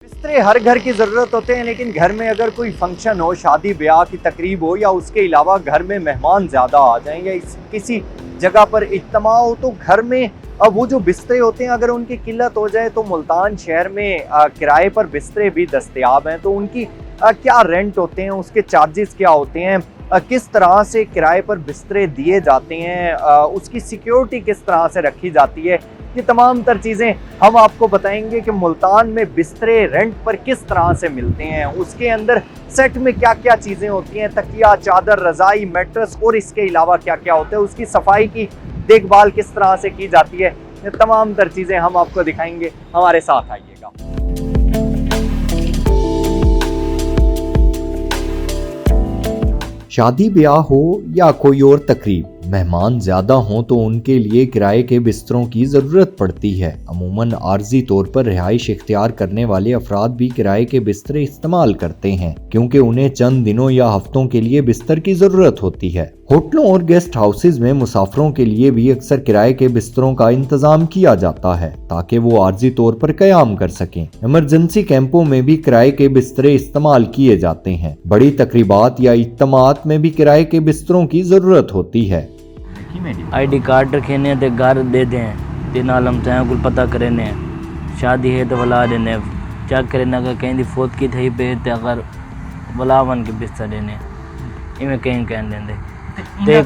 बिस्तरे हर घर की ज़रूरत होते हैं, लेकिन घर में अगर कोई फंक्शन हो, शादी ब्याह की तकरीब हो या उसके अलावा घर में मेहमान ज़्यादा आ जाएं या किसी जगह पर इज्तिमा हो, तो घर में अब वो जो बिस्तरे होते हैं अगर उनकी किल्लत हो जाए तो मुल्तान शहर में किराए पर बिस्तरे भी दस्तयाब हैं। तो उनकी क्या रेंट होते हैं, उसके चार्जेस क्या होते हैं, किस तरह से किराए पर बिस्तरे दिए जाते हैं, उसकी सिक्योरिटी किस तरह से रखी जाती है, ये तमाम तर चीज़ें हम आपको बताएंगे कि मुल्तान में बिस्तरे रेंट पर किस तरह से मिलते हैं, उसके अंदर सेट में क्या क्या चीज़ें होती हैं, तकिया, चादर, रज़ाई, मैट्रेस और इसके अलावा क्या क्या होता है, उसकी सफाई की देखभाल किस तरह से की जाती है, ये तमाम तर चीज़ें हम आपको दिखाएंगे। हमारे साथ आइएगा। शादी ब्याह हो या कोई और तकरीब, मेहमान ज़्यादा हों तो उनके लिए किराए के बिस्तरों की ज़रूरत पड़ती है। अमूमन आर्जी तौर पर रिहाइश इख्तियार करने वाले अफराद भी किराए के बिस्तरे इस्तेमाल करते हैं, क्योंकि उन्हें चंद दिनों या हफ्तों के लिए बिस्तर की ज़रूरत होती है। होटलों और गेस्ट हाउसेज में मुसाफिरों के लिए भी अक्सर किराए के बिस्तरों का इंतजाम किया जाता है ताकि वो आर्जी तौर पर क़याम कर सकें। इमरजेंसी कैंपों में भी किराए के बिस्तरे इस्तेमाल किए जाते हैं। बड़ी तकरीबात या इज्तिमात में भी किराए के बिस्तरों की ज़रूरत होती है। आईडी कार्ड रखे ने ते घर दे दें तीन आलम चाहे कुल पता करे ने शादी है तो बुला देने चेक करे ना कहीं दी फोत की थी पे ते अगर बुलावन के बिस्तर देने इमें कहीं कह देंगे ते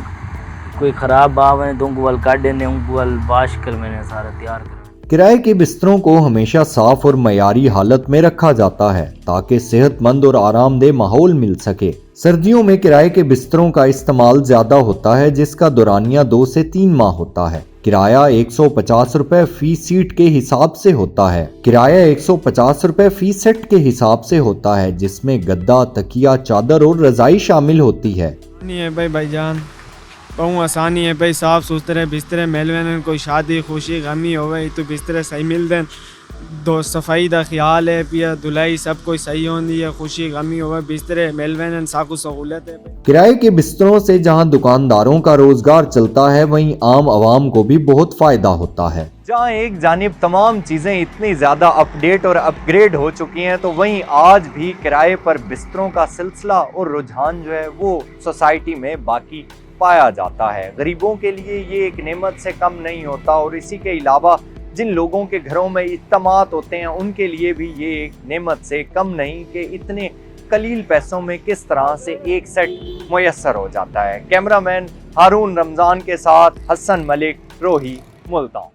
कोई ख़राब बावन तो उनको वाल काट देने उनको वाल वाश कर मैंने सारा तैयार कर। किराए के बिस्तरों को हमेशा साफ और मयारी हालत में रखा जाता है ताकि सेहतमंद और आरामदेह माहौल मिल सके। सर्दियों में किराए के बिस्तरों का इस्तेमाल ज्यादा होता है, जिसका दौरानिया 2 से 3 माह होता है। किराया 150 रुपए फी सीट के हिसाब से होता है। किराया 150 रुपए फी सेट के हिसाब से होता है, जिसमें गद्दा, तकिया, चादर और रजाई शामिल होती है। भाईजान कहूँ आसानी है भाई, साफ सुथरे बिस्तरे मिल कोई शादी खुशी गमी हो गई तो बिस्तरे सही मिल दें, दो सफाई का ख्याल है, पिया धुलाई सब कोई सही होती है, खुशी गमी हो गई बिस्तरे मिल साकू सहूलत है। किराए के बिस्तरों से जहां दुकानदारों का रोजगार चलता है, वहीं आम आवाम को भी बहुत फायदा होता है। जहां एक जानिब तमाम चीजें इतनी ज्यादा अपडेट और अपग्रेड हो चुकी हैं, तो वहीं आज भी किराए पर बिस्तरों का सिलसिला और रुझान जो है वो सोसाइटी में बाकी पाया जाता है। गरीबों के लिए ये एक नेमत से कम नहीं होता, और इसी के अलावा जिन लोगों के घरों में इज्तिमात होते हैं उनके लिए भी ये एक नेमत से कम नहीं कि इतने कलील पैसों में किस तरह से एक सेट मुयस्सर हो जाता है। कैमरामैन हारून रमजान के साथ हसन मलिक, रोही, मुल्तान।